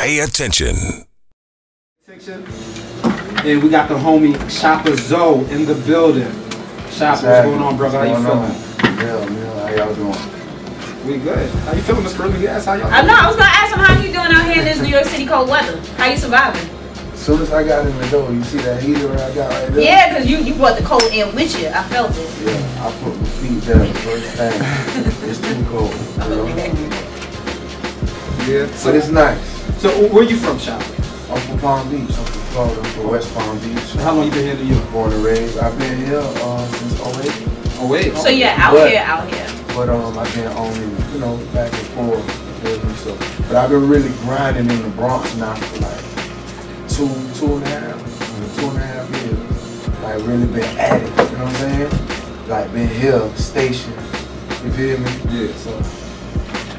Pay attention. And we got the homie Choppa Zoe in the building. Choppa, what's going on, brother? How you feeling? Yeah, man. How y'all doing? We good. How you feeling, Miss Curly? Yes, how y'all I know. I was gonna ask him how you doing out here in this New York City cold weather. How you surviving? As soon as I got in the door, you see that heater I got right there? Yeah, because you brought the cold in with you. I felt it. Yeah, I put my feet down the first thing. It's too cold. You know? Yeah. But it's nice. So where you from, Choppa? I'm from Palm Beach. I'm from Florida. I'm from West Palm Beach. How long you been here in New York? Born and raised. I've been here since 08. Oh wait. So you're out here. But I've been only, you know, back and forth. So, but I've been really grinding in the Bronx now for like two and a half years. Like really been at it, you know what I'm saying? Like been here, stationed. You feel me? Yeah. So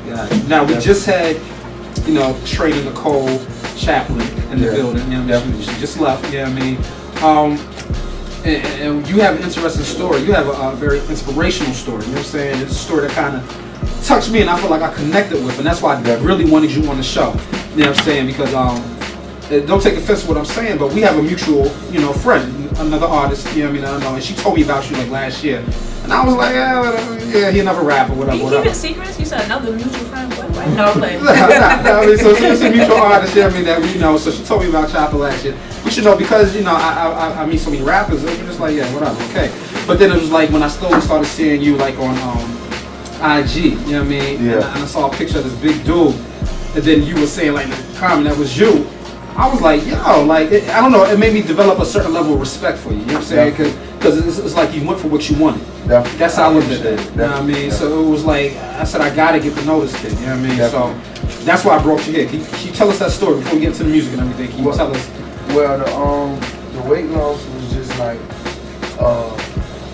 yeah. Now we just had, you know, Trey Nicole Chaplin in the building. You know what I mean? She just left. You know what I mean? And you have an interesting story. You have a very inspirational story. You know what I'm saying? It's a story that kind of touched me, and I feel like I connected with, and that's why I really wanted you on the show. You know what I'm saying? Because don't take offense to what I'm saying, but we have a mutual, you know, friend, another artist. You know what I mean? I know, and she told me about you like last year, and I was like, yeah, he another rapper, whatever. You keep it secrets? You said another mutual friend? What? No, play. I mean, so it's a mutual artist. You know what I mean? That we know. So she told me about Choppa last year. You should know because you know I meet so many rappers. It was just like whatever, okay. But then it was like when I slowly started seeing you like on IG. You know what I mean? Yeah. And I saw a picture of this big dude, and then you were saying like in the comment that was you. I was like, yo, like I don't know. It made me develop a certain level of respect for you. You know what I'm saying? Because it's like you went for what you wanted. Definitely. That's how I looked at it. You know what I mean? So it was like I said, I gotta get to know this kid. You know what I mean? Definitely. So that's why I brought you here. Can you tell us that story before we get into the music and everything? Can you tell us? Well, the weight loss was just like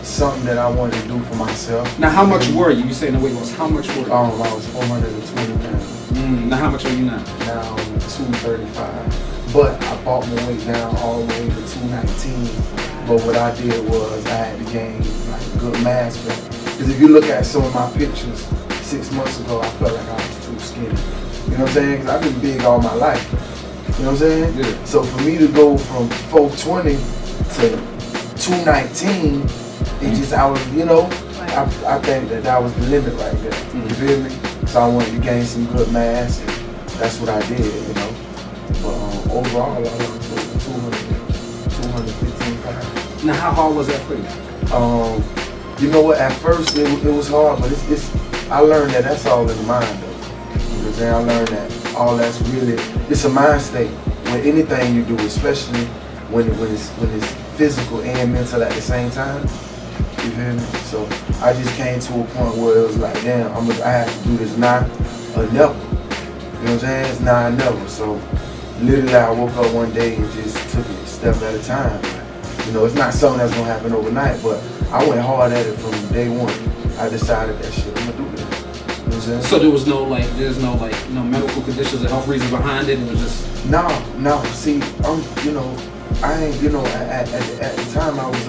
something that I wanted to do for myself. Now, how much were you? You saying the weight loss? How much were you? I was 420 pounds. Now, how much are you now? Now I'm 235. But I brought my weight down all the way to 219. But what I did was I had to gain like good mass back. Because if you look at some of my pictures 6 months ago, I felt like I was too skinny. You know what I'm saying? Because I've been big all my life. You know what I'm saying? Yeah. So for me to go from 420 to 219, it just, I was, you know, I think that was the limit right there. You feel me? So I wanted to gain some good mass, and that's what I did, you know. But overall, I was 215 pounds. Now, how hard was that for you? You know what? At first, it was hard, but I learned that that's all in the mind, though. You know what I'm saying? I learned that all that's really, it's a mind state with anything you do, especially when it's physical and mental at the same time. You feel me? So I just came to a point where it was like, damn, I have to do this now or never. You know what I'm saying? It's now or never. So literally I woke up one day and just took it a step at a time. You know, it's not something that's gonna happen overnight, but I went hard at it from day one. I decided that shit, I'm gonna do this. You know what I'm saying? So there was no no medical conditions or health reasons behind it. It was just no. See, you know, I ain't, you know, at the time I was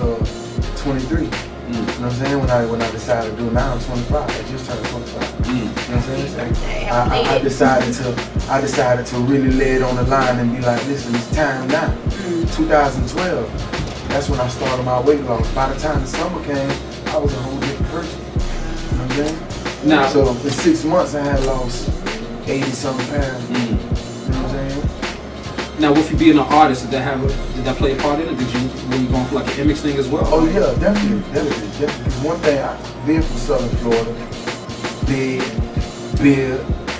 23. You know what I'm saying? When I decided to do it, now I'm 25. I just turned 25. You know what I'm saying? I decided to really lay it on the line and be like, listen, it's time now. 2012. That's when I started my weight loss. By the time the summer came, I was a whole different person. You know what I'm saying? Now, so in 6 months, I had lost 80-something pounds. You know what I'm saying? Now, with you being an artist, did that play a part in it? Were you going for like an image thing as well? Oh yeah, definitely. One thing, being from Southern Florida, big,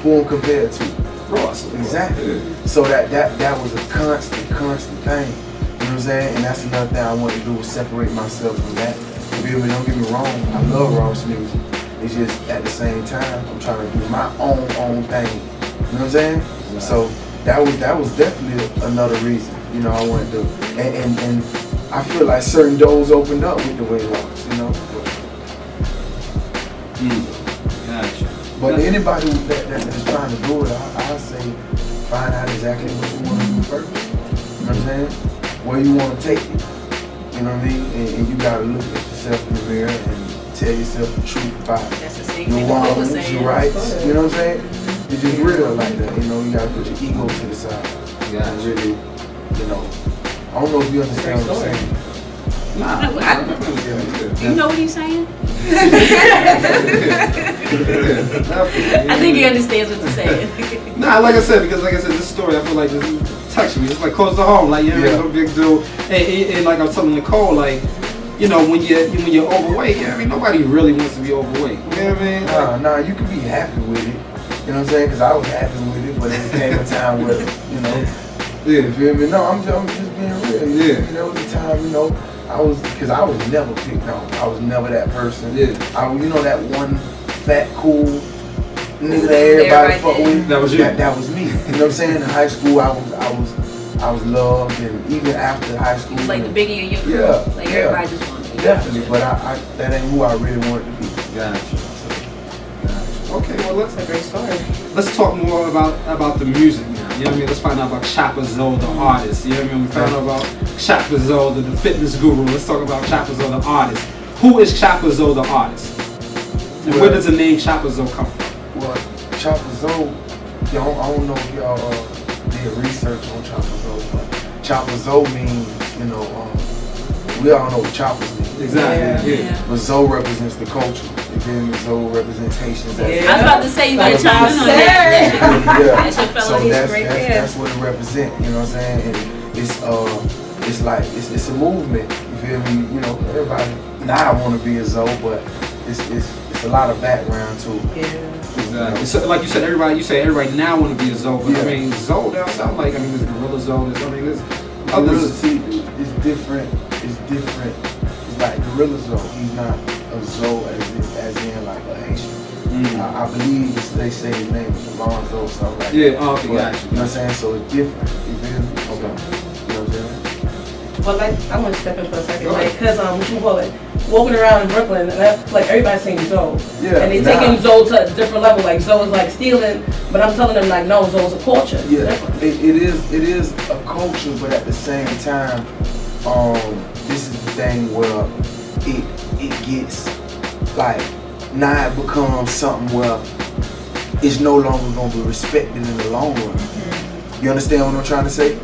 who I'm compared to? Ross. Exactly. So that was a constant thing. You know what I'm saying? And that's another thing I wanted to do was separate myself from that. You feel me? Don't get me wrong. I love Ross music. It's just at the same time, I'm trying to do my own thing. You know what I'm saying? Right. So that was definitely another reason. You know, I wanted to, and I feel like certain doors opened up with the weight loss. You know. Gotcha. But anybody that's trying to do it, I say find out exactly what you want to do first. You know what I'm saying? Where you want to take it. You know what I mean? And you gotta look at yourself in the mirror and tell yourself the truth about your wrongs, your rights. You know what I'm saying? It's just real like that. You know, you gotta put your ego to the side. Yeah. And really, you know, I don't know if you understand what I'm saying. Nah, Do you know what he's saying? I think he understands what you're saying. Nah, like I said, this story, I feel like this touched me. It's like close to home. Like, no big deal. And like I was telling Nicole, like, you know, when you're overweight, I mean, nobody really wants to be overweight. You know what I mean? Nah, you can be happy with it. You know what I'm saying? Because I was happy with it, but it came a time where, you know, you feel me? No, I'm just being real. Yeah. There was a time, you know, because I was never picked on. I was never that person. Yeah. You know that one fat, cool nigga that everybody fuck with? That was you. That was me. You know what I'm saying? In high school, I was loved, and even after high school. Like the biggie of your crew. Yeah. Like everybody just wanted to be. Definitely, but that ain't who I really wanted to be. Gotcha. Okay, well That's a great story. let's talk more about the music now. You know what I mean? Let's find out about Choppa Zoe, the artist. You know what I mean? We found out about Choppa Zoe, the fitness guru. Let's talk about Choppa Zoe, the artist. Who is Choppa Zoe, the artist? And where does the name Choppa Zoe come from? Well, Choppa Zoe, I don't know if y'all did research on Choppa Zoe, but Choppa Zoe means, you know, we all know what choppers mean. Exactly. Yeah. But Zoe represents the culture. You feel me? Zoe represents Haitians. I was about to say you better chime in on that. That's your fellow history. That's what it represents. You know what I'm saying? And it's like it's a movement. You feel me? You know, everybody now want to be a Zoe, but it's a lot of background to it. Yeah. Exactly. So, like you said, everybody now want to be a Zoe, but I mean, Zoe down south, like, I mean, there's Gorilla Zoe, there's others. See, it's different. It's different. It's like Gorilla Zoe. He's not a Zoe as in like a Haitian. I believe they say his name is Alonzo or something like that. Yeah, okay, but, gotcha. You know what I'm saying? So it's different. You feel me? Okay. You know what I'm saying? Well, like, I want to step in for a second, like, because what you call it, walking around in Brooklyn, and like everybody's saying Zoe, and they taking Zoe to a different level. Like Zoe is like stealing, but I'm telling them like, no, Zoe's a culture. Yeah, it is a culture, but at the same time, this is the thing where it gets like now it becomes something where it's no longer gonna be respected in the long run. You understand what I'm trying to say?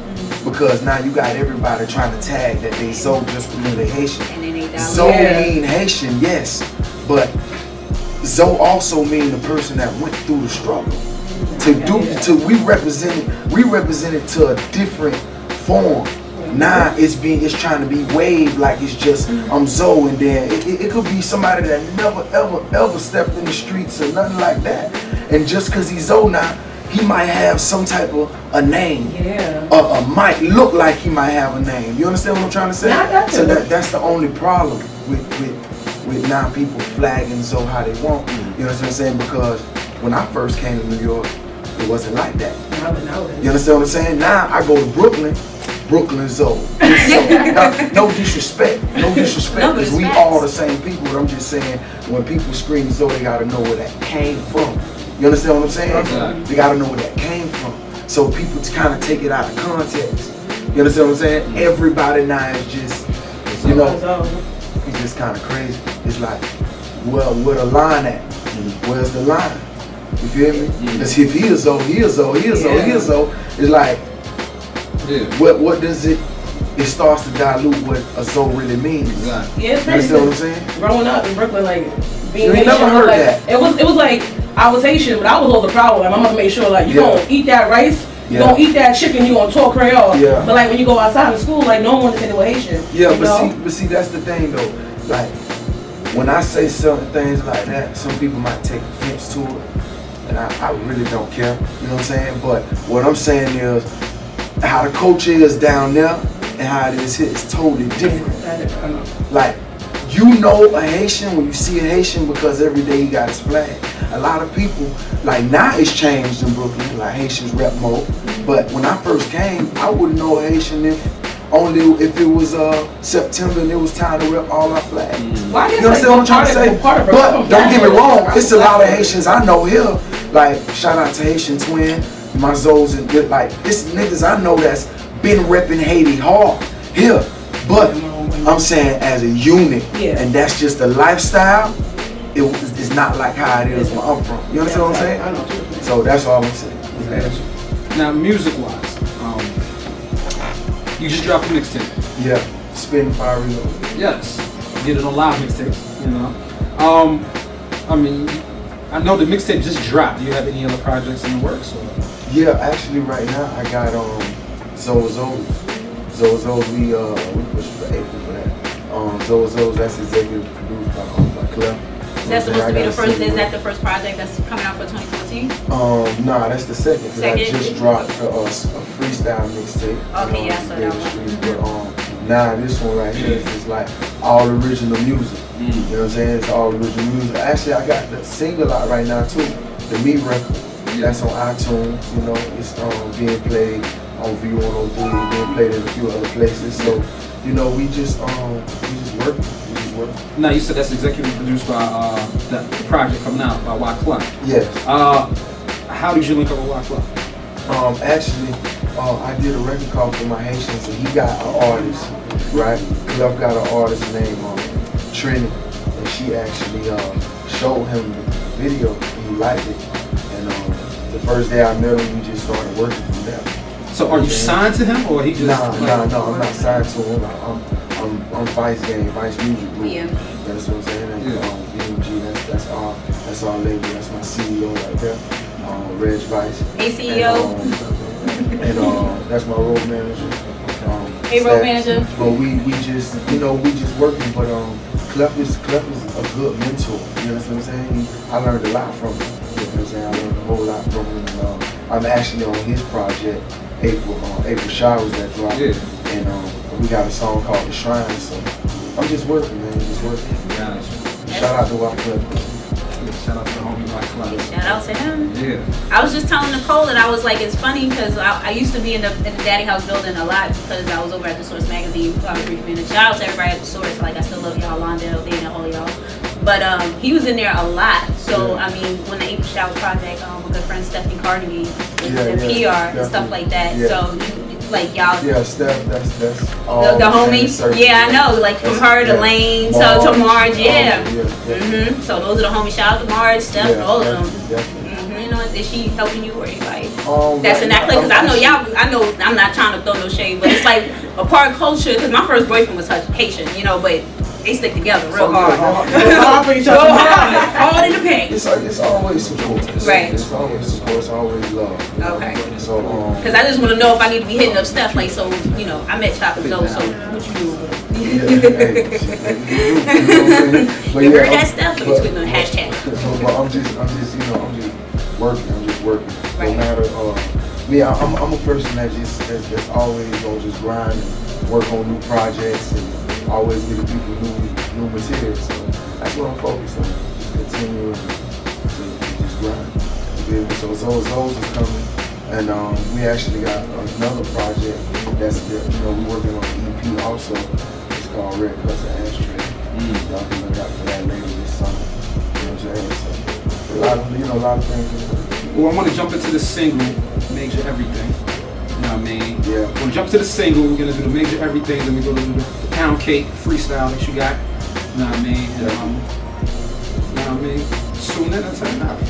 Because now you got everybody trying to tag that they Zoe just because they Haitian. Zoe mean Haitian, yes, but Zoe also mean the person that went through the struggle. We represent it to a different form. Now it's trying to be waved like it's just I'm Zoe, and then it could be somebody that never ever stepped in the streets or nothing like that, and just because he's Zoe now, he might have some type of a name. Might look like he might have a name. You understand what I'm trying to say? So that's the only problem with now people flagging Zoe how they want. You know what I'm saying? Because when I first came to New York, it wasn't like that. You understand what I'm saying? Now I go to Brooklyn Zoe. No disrespect, because we all the same people. But I'm just saying, when people scream Zoe, they gotta know where that came from. You understand what I'm saying? They gotta know where that came from. So people kind of take it out of context. You understand what I'm saying? Everybody now is just, you know, it's just kind of crazy. It's like, well, where the line at? Where's the line? You feel me? Because if he is Zoe, he is Zoe, he is Zoe, he is Zoe. It's like, what does it? It starts to dilute what a Zoe really means. Yeah, it's crazy. You understand what I'm saying? Growing up in Brooklyn, like being you ain't Haitian, never heard like, that. It was like I was Haitian, but I was all the problem. Like, my mother made sure like you don't eat that rice, you don't eat that chicken, you gonna talk Creole. But like when you go outside of school, like no one wanted to say they were Haitian. But see, that's the thing though. Like when I say certain things like that, some people might take offense to it, and I really don't care. You know what I'm saying? But what I'm saying is, how the culture is down there and how it is here is totally different. Like, you know a Haitian when you see a Haitian because every day he got his flag. A lot of people, like now it's changed in Brooklyn, like Haitians rep more. But when I first came, I wouldn't know a Haitian if it was September and it was time to rep all our flags. You understand what I'm trying to say? But don't get me wrong, it's a lot of Haitians I know here. Like, shout out to Haitian Twin, my Zoes, and like it's niggas I know that's been repping Haiti hard here. But I'm saying as a unit, and that's just a lifestyle. It's not like how it is where I'm from. You understand what I'm saying? So that's all I'm saying. Now, music-wise, you just dropped a mixtape. Yeah, Spin Fire Reload. Yes, get it on live mixtape. You know, I mean, I know the mixtape just dropped. Do you have any other projects in the works? Or? Yeah, actually, right now I got Choppa Zoe. Choppa Zoe, we pushed for April for that. Choppa Zoe, that's executive produced by Wyclef. That's supposed to be the first. Is that the first project that's coming out for 2014? Nah, that's the second. Cause I just dropped a freestyle mixtape. Okay, yeah, so that one. But now this one right here is like all original music. You know what I'm saying? It's all original music. Actually, I got the single out right now too, the Me record. That's on iTunes. You know, it's being played on V103, being played in a few other places. So, you know, we just working. Now you said that's executive produced by the project coming out by Wyclef. Yes. How did you link up with Wyclef? Actually, I did a record call for my Haitians, and he got an artist, right? Clef got an artist named Trini, and she actually showed him the video, and he liked it. And the first day I met him, we just started working from there. So are you signed to him, or he just? No, I'm not signed to him. I'm Vice Music Group. Yeah. That's what I'm saying. And, VMG, that's our label. That's my CEO right there. Reg Vice. Hey CEO. And that's my road manager. Hey road manager. But we just working. But Clef is a good mentor. You know what I'm saying? I learned a lot from him. You know what I'm saying? I learned a whole lot from him. And, I'm actually on his project, April Showers that dropped. Yeah. And we got a song called The Shrine. So I'm just working, man. Just working. Yeah. Shout out to Wyclef. Shout out to the homie Wyclef. Shout out to him. Yeah. I was just telling Nicole that I was like, it's funny because I used to be in the Daddy House building a lot because I was over at the Source magazine. I was briefing. And shout out to everybody at the Source. Like I still love y'all, Londale, Dana, all y'all. But he was in there a lot. So I mean, when the April Showers project, my good friend Stephanie Carnegie, the PR and stuff like that. Yeah. So like y'all. Yeah, Steph, that's all the homie. Yeah, I know. Like from her to Lane to Marge. Yeah. So those are the homies. Shout out to Marge, Steph, all of them. You know, is she helping you or anybody? That's in that place because I know y'all. I know I'm not trying to throw no shade, but it's like a part of culture. Because my first boyfriend was Haitian, you know, but they stick together real hard. Hard in the paint. It's always support. Right. It's always support. It's always love. Okay. So because I just want to know if I need to be hitting up Steph, like, so, you know, I met Choppa Zoe, so what you doing with her? You heard that Steph? Let me tweet on the hashtag. But I'm just working. Right. No matter, I'm a person that's always gonna just grind and work on new projects and always giving people new material. So that's what I'm focused on. Just continuing to just grind. So Zoe's is coming, and we actually got another project that's we're working on an EP also. It's called Red Cuts and Ashtray. Y'all can look out for that later this summer. You know what I'm saying? So a lot of things. Well, I want to jump into the single, Major Everything. You know what I mean? Yeah. We're gonna jump to the single, we're gonna do the Major Everything, then we're gonna do the Pound Cake freestyle that you got. You know what I mean? And, you know what I mean? Soon then, that's enough.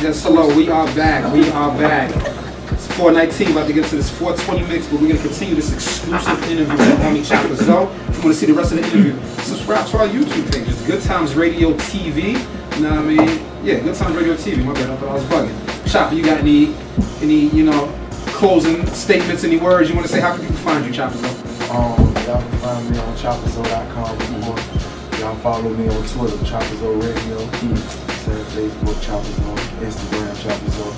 Yes, hello, we are back. It's 4:19, about to get to this 4:20 mix, but we're gonna continue this exclusive interview with homie Choppa Zoe. If you wanna see the rest of the interview, subscribe to our YouTube page. It's Good Times Radio TV. You know what I mean? Yeah, Good Times Radio TV. My bad, I thought I was bugging. Choppa, you got any closing statements, any words you want to say? How can people find you, Choppa Zoe? Y'all can find me on choppazoe.com. Y'all follow me on Twitter, Choppa Zoe Radio. Facebook, Choppa Zoe. Instagram, Choppa Zoe.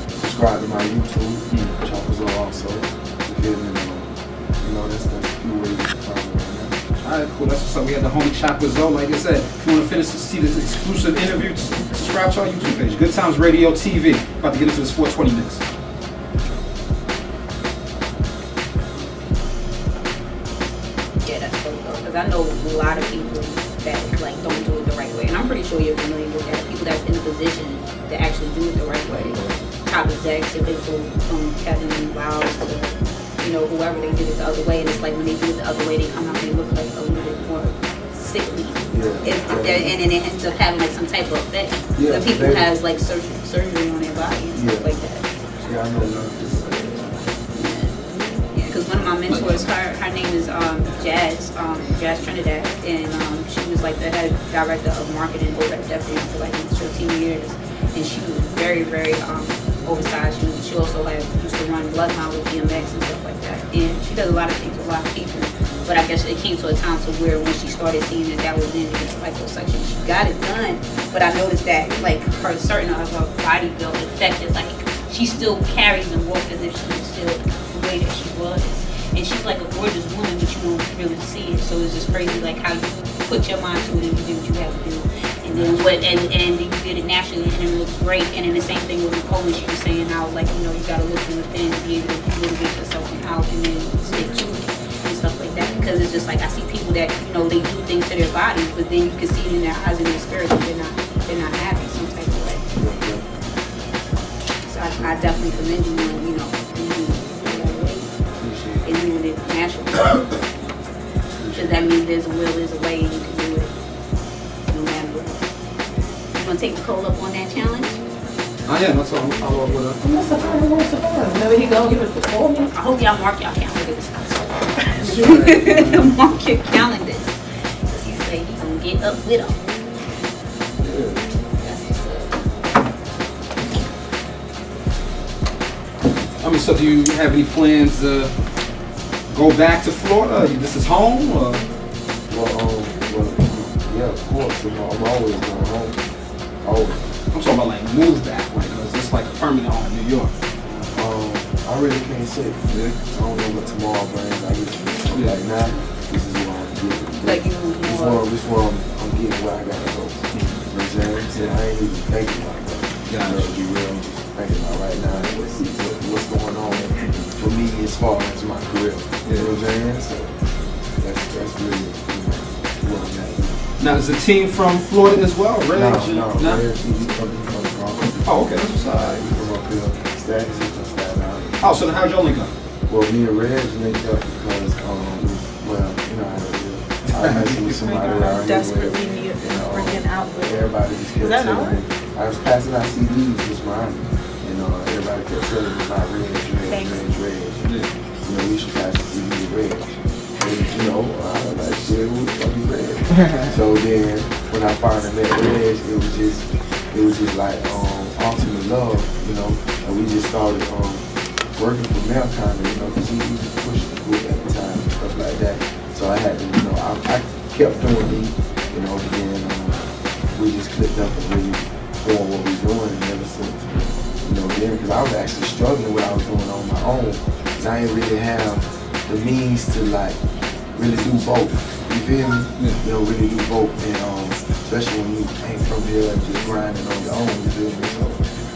Subscribe to my YouTube, Choppa Zoe also. You know, that's a few ways to find me right now. Alright, cool. That's what's up. We had the homie Choppa Zoe. Like I said, if you want to see this exclusive interview, subscribe to our YouTube page, Good Times Radio TV. About to get into this 420 mix. Yeah, that's cool though, because I know a lot of people that like don't do it the right way, and I'm pretty sure you're familiar with that. People that's in a position to actually do it the right way. Top execs, if they go from Kevin and Wiles to whoever, they did it the other way, and it's like when they do it the other way, they come out and they look like a little bit more sickly. And then it ends up having like some type of effect. The people has like surgery on their body and stuff like that. Yeah, I know that. Because one of my mentors, her name is Jazz Trinidad, and she was like the head director of marketing over at Definitely for like 15 years, and she was very, very oversized. She also used to run Bloodhound with DMX and stuff like that, and she does a lot of things with a lot of people. But I guess it came to a time to where when she started seeing that was in the liposuction, she got it done. But I noticed that like certain of her body build affected, like she still carries and walks as if she was still the way that she was. And she's like a gorgeous woman, but you don't really see it. So it's just crazy, like how you put your mind to it and you do what you have to do. And then and you did it naturally, and it looks great. And then the same thing with Nicole, she was saying how, like, you know, you gotta look from within to be able to motivate yourself out and then stick to it and stuff like that. Because it's just like I see people that, you know, they do things to their bodies, but then you can see it in their eyes and their spirit that they're not happy some type of way. So I definitely commend you on, you know, and doing it naturally. Because that means there's a will, there's a way, and you can do it no matter what. You gonna take Nicole up on that challenge? Oh yeah, that's all. I'll up with her. What's the fun? What's the fun? There you go. Give it before me. I hope y'all mark y'all calendars. Mark your calendars. Because he said he gonna get up with them. I mean, so do you have any plans to go back to Florida? This is home, or? Well, yeah, of course. You know, I'm always going home. Always. I'm talking about like move back, like is this like a permanent home in New York? I really can't say. Yeah. I don't know what tomorrow brings. I just like now. This is what I'm getting. Like you this is where I'm getting where I gotta go. You know what I'm saying? So I ain't even thinking about that. You know, to be real, I'm just thinking about right now. Let's see what's going on for me as far as my career. You know what I'm saying? So that's really what I'm at. Now, is the team from Florida as well? Reg? No. Reg, he's from the Bronx. Oh, okay, that's what's up. He's from up here. Status, he's from Staten Island. Oh, so then how'd y'all link up? Well, me and Reg linked up because, well, you know how it is. I was messing with somebody around here. Desperately need bringing out with. Everybody just kept telling me. I was passing out CDs just behind me. And everybody kept telling me about Reg. Yeah. You know, we should pass the CD to Reg. And, you know, I was like, shit, who's fucking Reg? So then, when I finally met Reg, it was just like ultimate love, you know. And we just started working for Mel kind of, you know, because he was pushing the group at the time and stuff like that. So I had to, you know, I kept doing me, you know, but then we just clicked up and really formed what we're doing, and ever since, you know, then, because I was actually struggling with what I was doing on my own, because I didn't really have the means to, like, really do both. You feel me? You know, really do both, and especially when you ain't from here and just grinding on your own, you feel me? So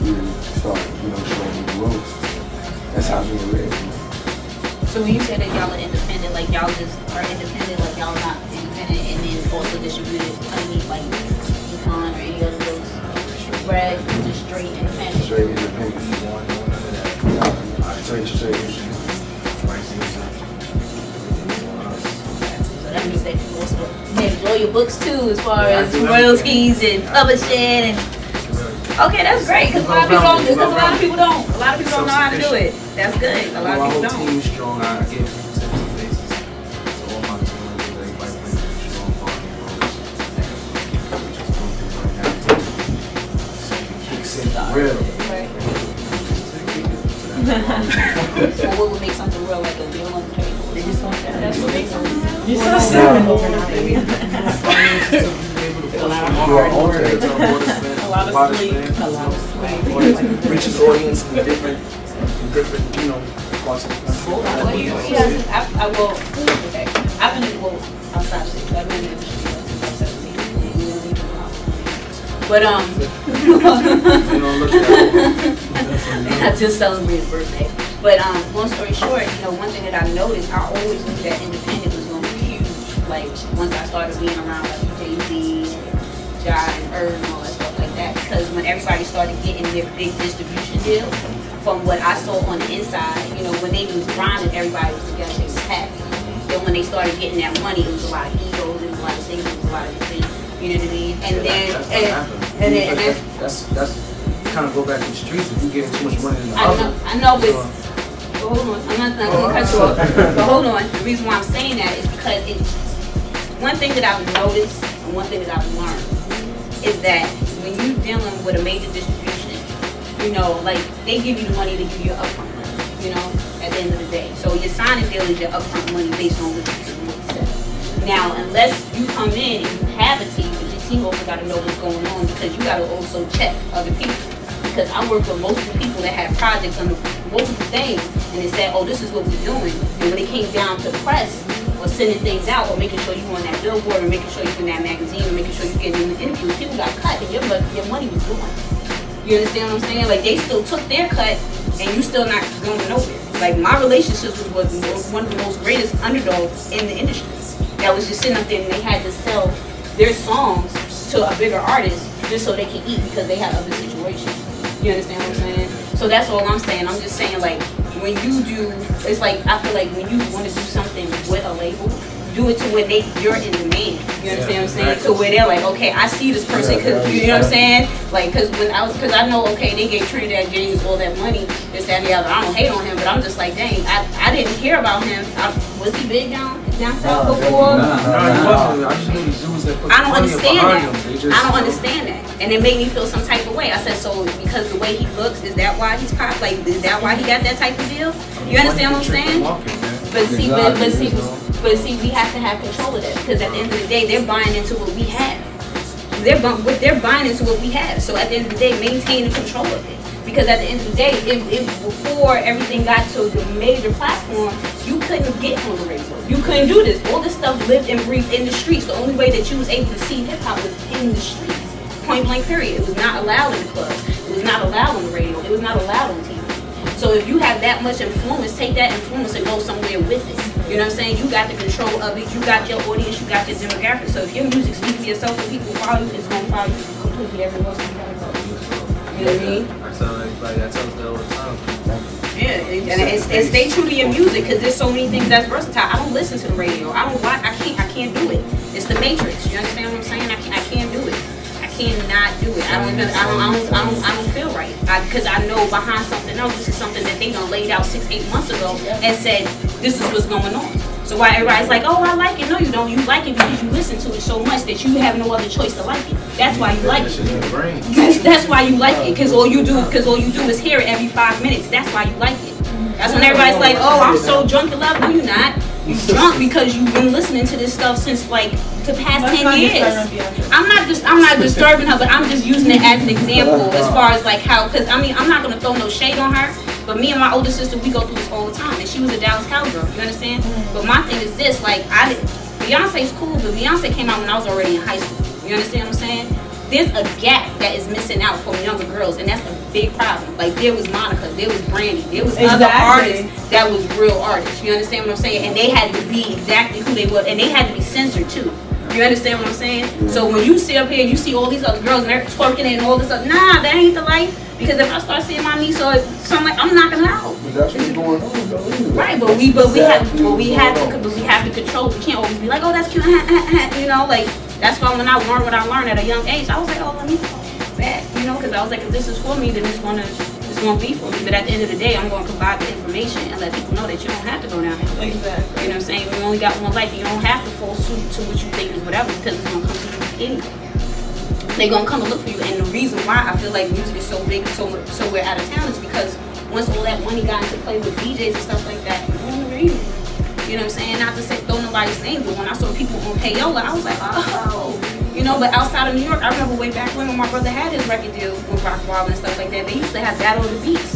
we really started, you know, showing me the ropes. That's how me and Reg. So when you say that y'all are independent, like y'all just are independent, like y'all not independent and then also distributed underneath like Econ or any other those Reg, just straight independent? Straight independent. Straight. That means that you also enjoy your books too, as far as royalties and publishing and. Okay, that's great because a lot of people don't. A lot of people don't know how to do it. That's good. A lot of people don't. My whole team's strong. I give 10 basis to all my team members. Everybody plays a strong part in the roles. We just going through right now. So we kicks in real. So what would make something real, like a deal on the table? They just want that. That's what makes something real. You're so sad overnight. A lot of hard work, a lot of sleep, reaches audience in different, you know, parts of the country. Well, yes, I will. Okay, I've been in I'll stop saying I've been in the industry since I was 17. But I just celebrated birthday. But long story short, you know, one thing that I noticed, I always knew that independent was going to be huge. Like once I started being around like Jay-Z, Jai, and Irv, and all that stuff like that. Because when everybody started getting their big distribution deals, from what I saw on the inside, you know, when they was grinding, everybody was together, they was happy. Then when they started getting that money, it was a lot of egos, it was a lot of things, it was a lot of things. You know what I mean? And then that's kind of go back to the streets if you getting too much money in the I know, but hold on, I'm not gonna cut you off. But hold on, the reason why I'm saying that is because one thing that I've noticed and one thing that I've learned is that when you're dealing with a major distribution, you know, like they give you the money to give you your upfront money, you know, at the end of the day. So your signing deal is your upfront money based on what you said. Now, unless you come in and you have a team, but your team also got to know what's going on because you got to also check other people. Because I work with multiple people that have projects on multiple things, and they said, oh, this is what we're doing. And when it came down to press, or sending things out, or making sure you on that billboard, or making sure you're in that magazine, or making sure you're getting in the interviews, people got cut, and your money was gone. You understand what I'm saying? Like, they still took their cut, and you still not going nowhere. Like, my relationships was one of the most greatest underdogs in the industry. That was just sitting up there, and they had to sell their songs to a bigger artist just so they can eat because they had other situations. You understand what I'm saying? So that's all I'm saying. I'm just saying, like, when you do, it's like, I feel like when you want to do something with a label, do it to where you're in demand. You understand what I'm saying? To where they're like, okay, I see this person, cause, you know what I'm saying? Like, cause I know, okay, they gave Trinidad James all that money, this, that, and the other. I don't hate on him, but I'm just like, dang, I didn't hear about him. Was he big down south before? No, he wasn't. I just knew the dudes that put I don't understand that. I don't understand understand that. And it made me feel some type of way. I said, so because the way he looks, is that why he's pop? Like, is that why he got that type of deal? You understand what I'm saying? But see, we have to have control of that because at the end of the day, they're buying into what we have. They're buying into what we have. So at the end of the day, maintain the control of it. Because at the end of the day, if before everything got to the major platform, you couldn't get on the radio. You couldn't do this. All this stuff lived and breathed in the streets. The only way that you was able to see hip hop was in the streets. Point blank period. It was not allowed in the club. It was not allowed on the radio. It was not allowed on TV. So if you have that much influence, take that influence and go somewhere with it. You know what I'm saying? You got the control of it. You got your audience. You got your demographic. So if your music speaks for yourself and people follow you, it's going to follow you completely everywhere else you got to go. You know what I mean? I tell everybody, I tell them all the time. Yeah, and stay true to your music because there's so many things that's versatile. I don't listen to the radio. I don't watch. I can't do it. It's the Matrix. You understand what I'm saying? I can't do it. Cannot do it. I don't feel right because I know behind something else. This is something that they done laid out 6-8 months ago and said this is what's going on. So why everybody's like, oh, I like it. No, you don't. You like it because you listen to it so much that you have no other choice to like it. That's why you like it. That's why you like it because all you do is hear it every 5 minutes. That's why you like it. That's when everybody's like, oh, I'm so drunk in love. No, you're not. You're drunk because you've been listening to this stuff since like the past 10 years. I'm not disturbing her, but I'm just using it as an example as far as like how, because I mean, I'm not going to throw no shade on her, but me and my older sister, we go through this all the time, and she was a Dallas Cowgirl, you understand? But my thing is this, like, Beyonce's cool, but Beyonce came out when I was already in high school, you understand what I'm saying? There's a gap that is missing out from younger girls, and that's a big problem. Like, there was Monica, there was Brandy, there was other artists that was real artists, you understand what I'm saying? And they had to be exactly who they were, and they had to be censored too. You understand what I'm saying? So when you sit up here and you see all these other girls and they're twerking and all this stuff, nah, that ain't the life. Because if I start seeing my niece or something, I'm knocking her out. But that's what's going on, though. Right, but we have to control. We can't always be like, oh, that's cute, you know, like that's why when I learned what I learned at a young age, I was like, oh, let me back, you know, because I was like, if this is for me, then it's gonna be for me. But at the end of the day, I'm gonna provide the information and let people know that you don't have to go down here. Exactly. You know what I'm saying? We only got one life. You don't have to fall suit to what you think is whatever because it's gonna come to you anyway. They're gonna come and look for you, and the reason why I feel like music is so big, so we're out of town is because once all that money got into play with DJs and stuff like that, on the radio. You know what I'm saying? Not to say throw nobody's name, but when I saw people on Payola, I was like, oh, you know. But outside of New York, I remember way back when my brother had his record deal with Rock Wild and stuff like that. They used to have Battle of the Beats,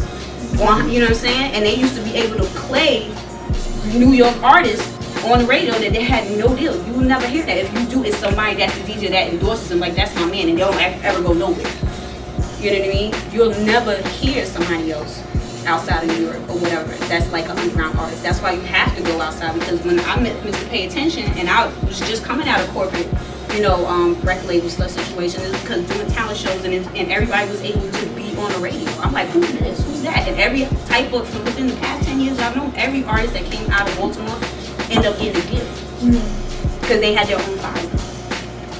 you know what I'm saying? And they used to be able to play New York artists on the radio that they had no deal. You will never hear that. If you do, it's somebody that's a DJ that endorses them, like that's my man, and they don't ever go nowhere. You know what I mean? You'll never hear somebody else outside of New York or whatever that's like an underground artist. That's why you have to go outside, because when I met Mr. Pay Attention and I was just coming out of corporate, you know, record label stuff situation, is because doing talent shows and everybody was able to be on the radio. I'm like, who's this? Who's that? And every type of, from within the past 10 years, I've known every artist that came out of Baltimore end up getting a deal because they had their own following,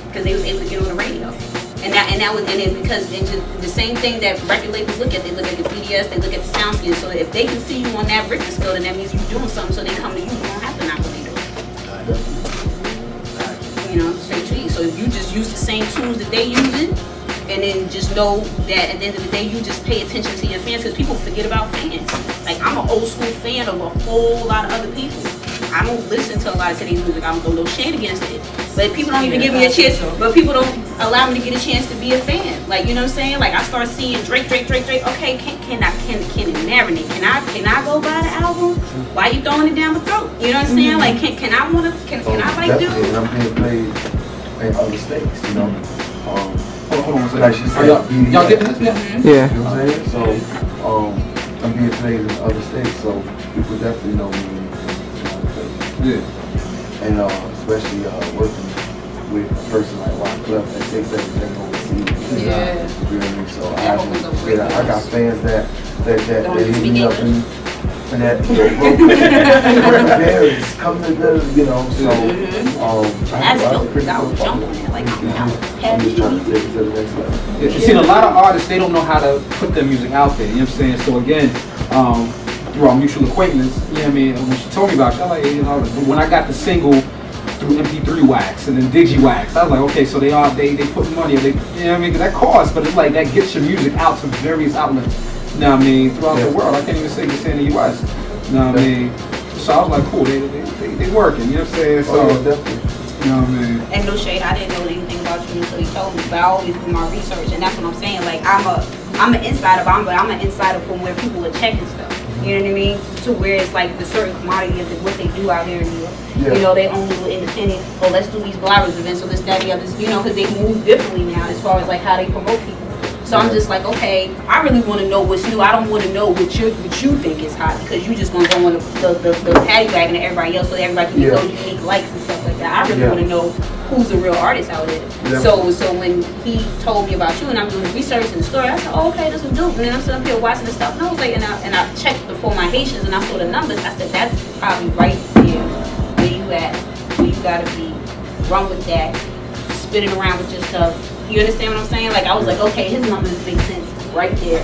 because they was able to get on the radio. And then because the same thing that record labels look at, they look at the BDS, they look at the sound skin. So if they can see you on that record scale, then that means you're doing something. So they come to you. You don't have to knock on their door. You know, straight to you. So if you just use the same tools that they using, and then just know that at the end of the day, you just pay attention to your fans, because people forget about fans. Like, I'm an old school fan of a whole lot of other people. I don't listen to a lot of today's music. I don't throw no shade against it. But people don't even give me a chance. But people don't allow me to get a chance to be a fan. Like, you know what I'm saying? Like, I start seeing Drake. Okay, can it marinate? Can I go buy the album? Why you throwing it down the throat? You know what I'm saying? Like, can I like do? And I'm being played in other states, you know. Hold on a second. Like she said, y'all getting this? Yeah. You know what I'm saying? So, I'm being played in other states, so people definitely know me in other places. Yeah. And especially working with a person like Wyclef that takes everything overseas. Yeah. You know what I mean? So I got fans that hit me up and that Paris, come to the, you know, so that's dope. I would jump on it, like I'm just trying to take it to the next level. You see, a lot of artists, they don't know how to put their music out there, you know what I'm saying? So again, through our mutual acquaintance, you know what I mean, when she told me about it, I'm like, you know, when I got the single through MP3 Wax and then DigiWax, I was like, okay, so they put money, you know what I mean, because that costs, but it's like, that gets your music out to various outlets. You know what I mean, throughout the world. I can't even say just in the US. You know what I mean? So I was like, cool, they working, you know what I'm saying? So definitely. You know what I mean? And no shade, I didn't know anything about you until you told me, but I always do my research, and that's what I'm saying. Like, I'm an insider, but I'm an insider from where people are checking stuff. You know what I mean? To where it's like the certain commodity of what they do out here in New York. Yeah. You know, they own little independent, oh, let's do these Blowers events, or this, that, the others, you know, because they move differently now as far as like how they promote people. So I'm just like, okay, I really want to know what's new. I don't want to know what you think is hot, because you just going to go on the paddy wagon to everybody else so everybody can get those unique likes and stuff like that. I really want to know who's the real artist out there. Yeah. So when he told me about you and I'm doing research in the story, I said, oh, okay, this is dope. And then I'm sitting up here watching the stuff, and I was like, and I checked before my Haitians and I saw the numbers. I said, that's probably right there where you at, where you got to be. Run with that, spinning around with your stuff. You understand what I'm saying? Like, I was like, okay, his numbers make sense right there.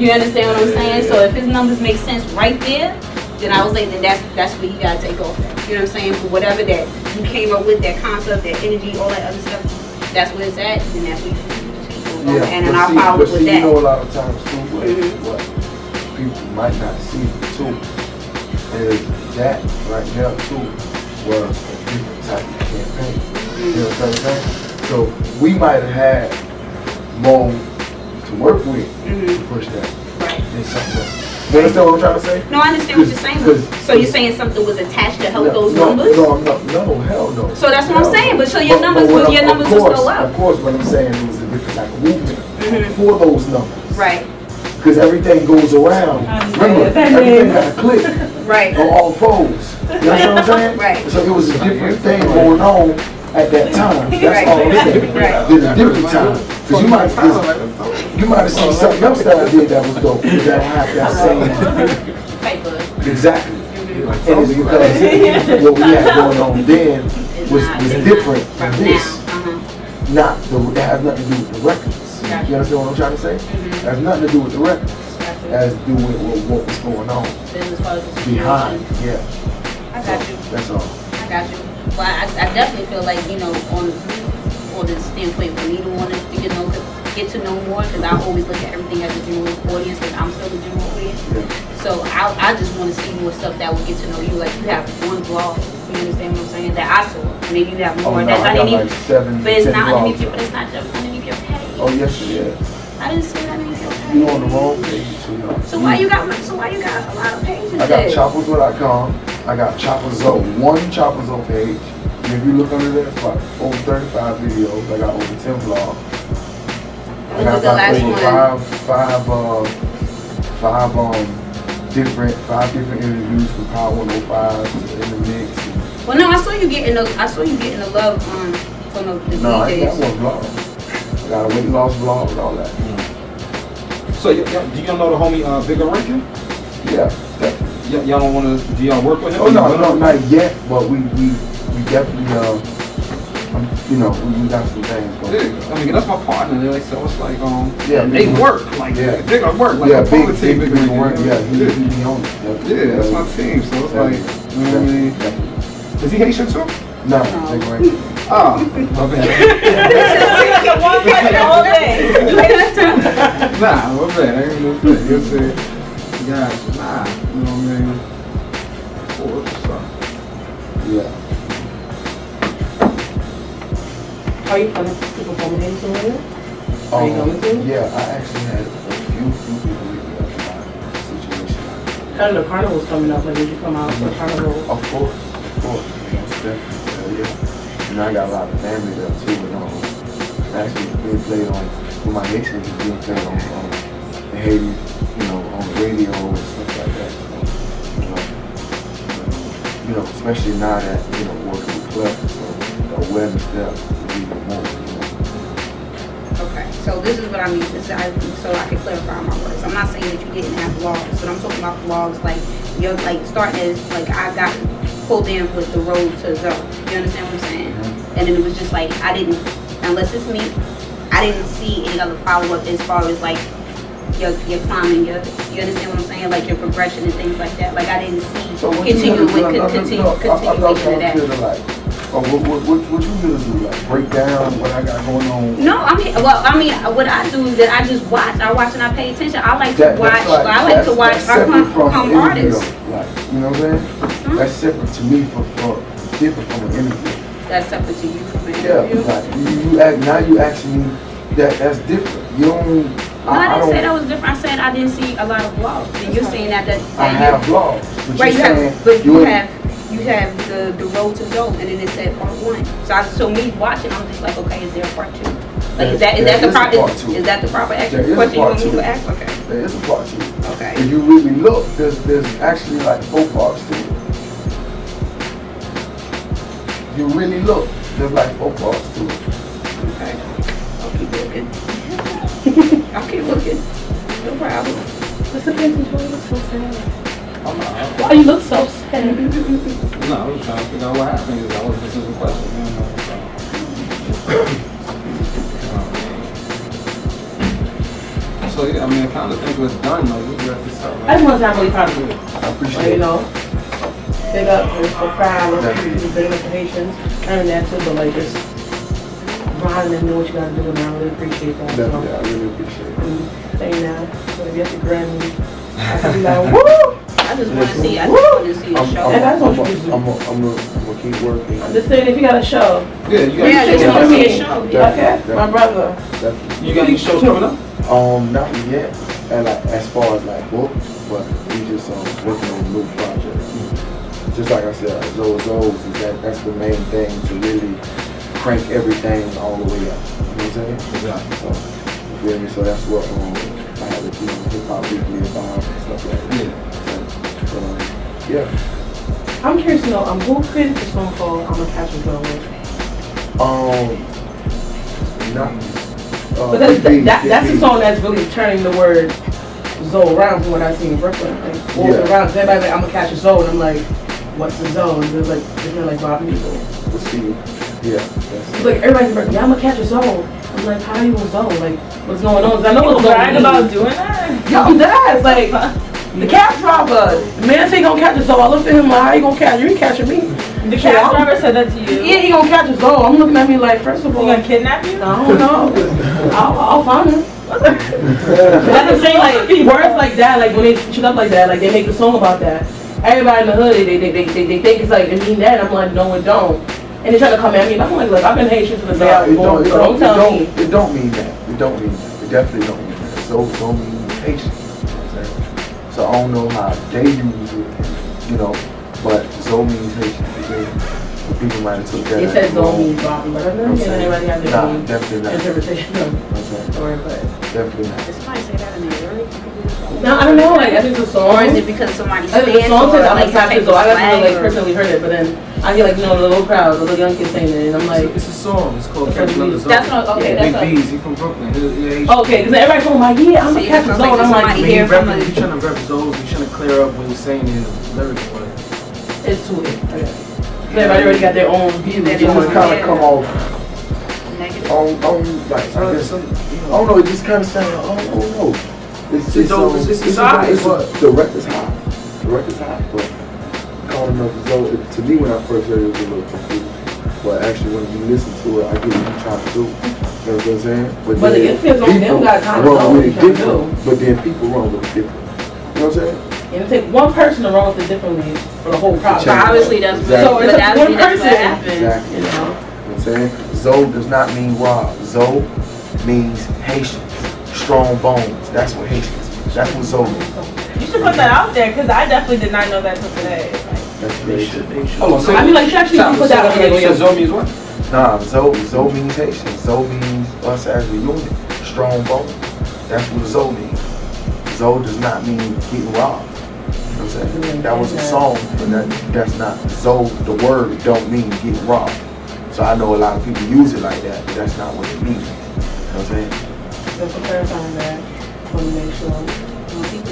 You understand what I'm saying? So if his numbers make sense right there, then I was like, then that's where you gotta take off at. You know what I'm saying? For whatever that you came up with, that concept, that energy, all that other stuff, that's where it's at, and that's where you just keep going. And then I'll follow up with that. You know, a lot of times too, what people might not see too is that right there too was a different type of campaign. You know what I'm saying? So we might have had more to work with to push that. Right. Than something else. You understand what I'm trying to say? No, I understand what you're saying. So you're saying something was attached to help those numbers? No, hell no. So that's what I'm saying. But so your numbers will still up. Of course, what I'm saying is a different type of movement for those numbers. Right. Because everything goes around. Remember, everything got a click. Right. On all foes. You know what I'm saying? Right. So it was a different thing going on at that time. That's all I'm saying. There's a different time. Because you might have seen something else that I did that was dope. That don't have that same. Exactly. And it's because what we had going on then was different from this. It has nothing to do with the records. You understand what I'm trying to say? It has nothing to do with the records. It has to do with what was going on behind. Yeah. I got you. That's all. I got you. Well, I definitely feel like, you know, on the standpoint for me to want to get to know more, because I always look at everything as a general audience, because I'm still a general audience. Yeah. So I just want to see more stuff that will get to know you. Like, you have one vlog, you understand what I'm saying, that I saw. Maybe you have more. That's underneath. But it's not underneath your. But it's not just underneath your page. Oh yes, it is. I didn't see that underneath your page. You on the wrong page. So why you got a lot of pages? I got ChoppaZoe.com. I got Choppa Zoe, one Choppa Zoe page. And if you look under there, it's like over 35 videos. I got over 10 vlogs. I got five different interviews from Power 105 to In the Mix. Well, no, I saw you getting the love from the DJs. No, I ain't got one vlog. I got a weight loss vlog and all that. So do y'all know the homie Bigger Rankin? Yeah, definitely. Y'all don't want to, do y'all work with him? Oh no, not yet. but we definitely you know, we got some things going. Yeah, I mean that's my partner. Like, so it's like yeah, they work like they gonna work like a big team. Big work. Yeah, he be on it. Yeah, that's my team. So it's like, you know what I mean? Is he Haitian too? No, big work. Oh, my bad. One question all day. Nah, my bad. I ain't no fit. You see? Gosh, nah. You know what I mean? Yeah. Are you planning to perform in somewhere? Are you going to? Yeah, I actually had a few people with me about my situation. Kind of the carnival's coming up. Like, would you come out for the carnival? Of course. Most definitely. Yeah. And I got a lot of family there too, but actually being played on, with my Haitian is being played on in Haiti, you know, on the radio and stuff like that. So, you know, especially now that, you know, working with Wyclef, so the awareness there is even more, you know. Okay, so this is what I mean, so I can clarify my words. I'm not saying that you didn't have vlogs, but I'm talking about vlogs like you're like starting as like I got pulled in with the road to Zoe. You understand what I'm saying? Mm-hmm. And then it was just like I didn't, unless it's me, I didn't see any other follow up as far as like your climbing, you understand what I'm saying? Like your progression and things like that. Like I didn't see continuation of that. What you gonna do? Like break down what I got going on? No, I mean, what I do is that I just watch. I watch and I pay attention. I like to watch. Like, I like to watch come artists. Like, you know what I'm saying? Mm-hmm. That's separate to me for different from an interview. That's separate to you from an interview. Yeah, like you asking me that's different. You don't. No, I didn't say that was different. I said I didn't see a lot of vlogs. And you're saying that I have vlogs. Right, you have the road to Zoe, and then it said part 1. So me watching, I'm just like, okay, is there a part 2? Like, is that the proper question you want me to ask? Okay. There is a part 2. Okay. If you really look, there's actually like 4 parts to it. If you really look, there's like 4 parts to it. Okay. I'll keep looking. I'll keep looking. No problem. What's the business? Why you look so sad? Why you look so sad? No, I was trying to figure out what happened. This is a question. So yeah, I mean, I kind of think we're done. Like we got this stuff. I just want to say I'm really proud of you. I appreciate it. You know, big up for proud. Big up for Haitians. And that too, but like just grinding and doing what you gotta do, and I really appreciate that. Definitely, I really appreciate it. Saying that, so if you have to Grammy, I can be like, woo! I just want to see. I just want to see a show. I'm gonna keep working. I'm just saying, if you got a show. Yeah, you got a show. A show. Okay, my brother. Definitely. You got any shows coming up? Not yet. And like as far as like book, but we just working on a new project. Just like I said, Zoe, that's the main thing to really crank everything all the way up. You know what I'm saying? Exactly. So, you feel me? So that's what I have to do Hip Hop Weekly about and stuff like that. Yeah. I'm curious to know, who created the song called "I'ma Catch a Zoe"? Because that's the song that's really turning the word Zoe around from what I see in Brooklyn. Like, walking around, everybody's like, "I'ma catch a Zoe," and I'm like, "What's a Zoe?" And there's like, they're like robbing people. Let's see. Yeah. Like everybody's like, "Yeah, I'ma catch a Zoe." I'm like, "How you a Zoe? Like, what's going on?" Because I know what's going on. About doing that? Yo, I'm dead. Like, the cab driver, the man say he gonna catch a Zoe. I looked at him like, how you gonna catch? You ain't catching me. The cab driver said that to you? Yeah, he gonna catch a Zoe. I'm looking at me like, first of all, he gonna kidnap you? I don't know. I'll find him. That's the thing, like words like that, like when they switch it up like that, like they make a song about that. Everybody in the hood, they think it's like, it mean that. I'm like, no, it don't. And they try to come at me. I'm like, look, I've been Haitian since the day I was born, so don't tell me. It don't mean that. It don't mean that. It definitely don't mean that. So don't mean Haitian. So I don't know how they use it, you know, but Zoe means Haitian. People might have took that. They said Zoe means Bobby, but I don't think anybody has their own interpretation of the story, but definitely not. Did somebody say that in there? Really? No, I don't know. Like I think the song. Or is it because somebody stands the song says I'm like catch a Zoe. I haven't really like personally heard it, but then I hear like the little crowd, the little young kids saying it, and I'm like, it's a song. It's called Catch Another Zoe. That's not okay. Big That's B's. He from Brooklyn. okay, because everybody told me like, yeah, I'm gonna catch a Zoe. And I'm like, he's trying to rep Zoe. He's trying to clear up when he's saying his lyrics, but it's sweet. Everybody already got their own view. It just kind of come off on like I guess I don't know. It just kind of sound. I don't know. It's the record's hot. The record's hot, but calling up Zoe. To me, when I first heard it, was a little confusing. But actually, when you listen to it, I get what you're trying to do. You know what I'm saying? But then it depends on them got time to run with it different. But then people run with it different. You know what I'm saying? And it takes one person to run with it differently for the whole problem. But obviously that's exactly. So it's one person. Exactly. You know what I'm saying? Zoe does not mean Rob. Zoe means Haitians. Strong bones. That's what Haitians mean. That's what Zoe means. You should put that out there because I definitely did not know that till today. That's very true. Hold on, I mean, like, you actually put that out there. Zoe means what? Nah, Zoe means Haitian. Zoe means us as a unit. Strong bones. That's what Zoe means. Zoe does not mean getting robbed. You know what I'm saying? That was a song, but that's not. Zoe, the word, don't mean getting robbed. So I know a lot of people use it like that, but that's not what it means. You know what I'm saying? So for clarifying that, I want to make sure.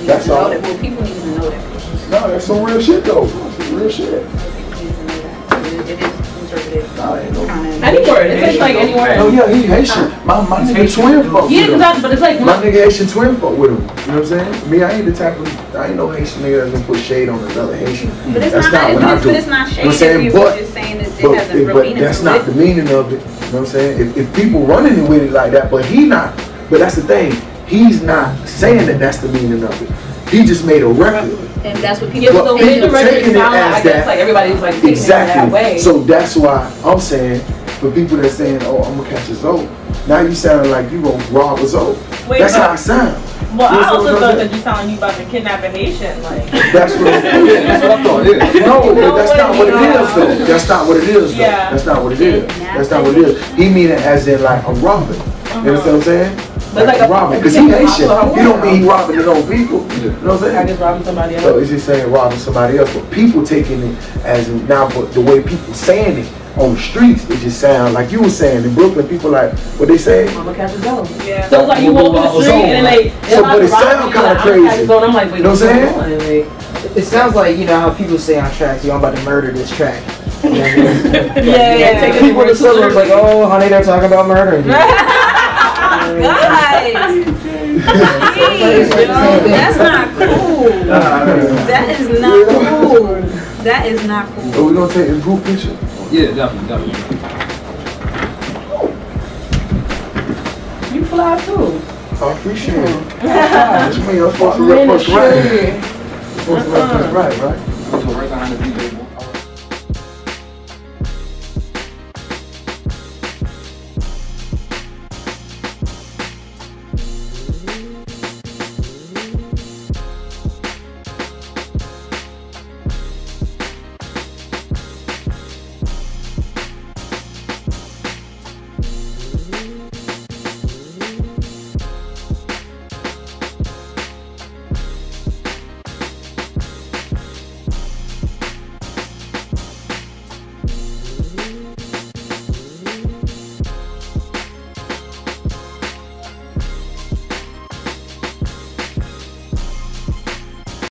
That's all. Well, people need to know that. No, that's some real shit though. Some real shit. People need to know that. It is conservative. Nah, ain't no. Any word. It's like any word. Oh yeah, he Haitian. My nigga twin fuck with him. Yeah, but it's like My nigga Haitian twin fuck with him. You know what I'm saying? Me, I ain't the type of, I ain't no Haitian nigga that's gonna put shade on another Haitian. But it's that's not what I do. but it's not shade. You know what I'm saying? If you're just saying that it has a real meaning. That's not the meaning of it. You know what I'm saying? If people running it with it like that, but he not. But that's the thing. He's not saying that that's the meaning of it. He just made a record. And that's what people so taking the record it sound as like, I guess that. like everybody's like taking Exactly. it that way. So that's why I'm saying, for people that's saying, oh, I'm gonna catch a Zoe, now you sounding like you gonna rob a Zoe. Wait, That's how I sound. Well, You I know also what I'm thought saying? that you telling you about to kidnap a Haitian. Like, That's what That's what I thought, yeah. no, but that's not what it is though. That's not what it is though. Yeah. That's not what it is. That's not what it is. He mean it as in like a robber. You understand what I'm saying? But like a robber. Because he Haitian. He don't mean he robbing his own people. You know what I'm I saying? just robbing somebody else. So it's just saying robbing somebody else, but people taking it as in now, but the way people saying it on the streets, it just sound like you were saying in Brooklyn. People like what they say. I'm gonna catch a zone. yeah. So it's like you walk in the street and then So, but it sound kind of crazy. So I'm like, wait, You know what I'm saying? It sounds like, you know how people say on tracks, yo, I'm about to murder this track. Yeah. Take People in the suburbs like, oh, honey, they're talking about murdering you. Guys, that's not cool. That is not cool. That is not cool. So we gonna take a group picture. Yeah, definitely. You fly too. I appreciate it. What you mean? I'm supposed to rep us right. Supposed to rep us right? So right behind the DJ.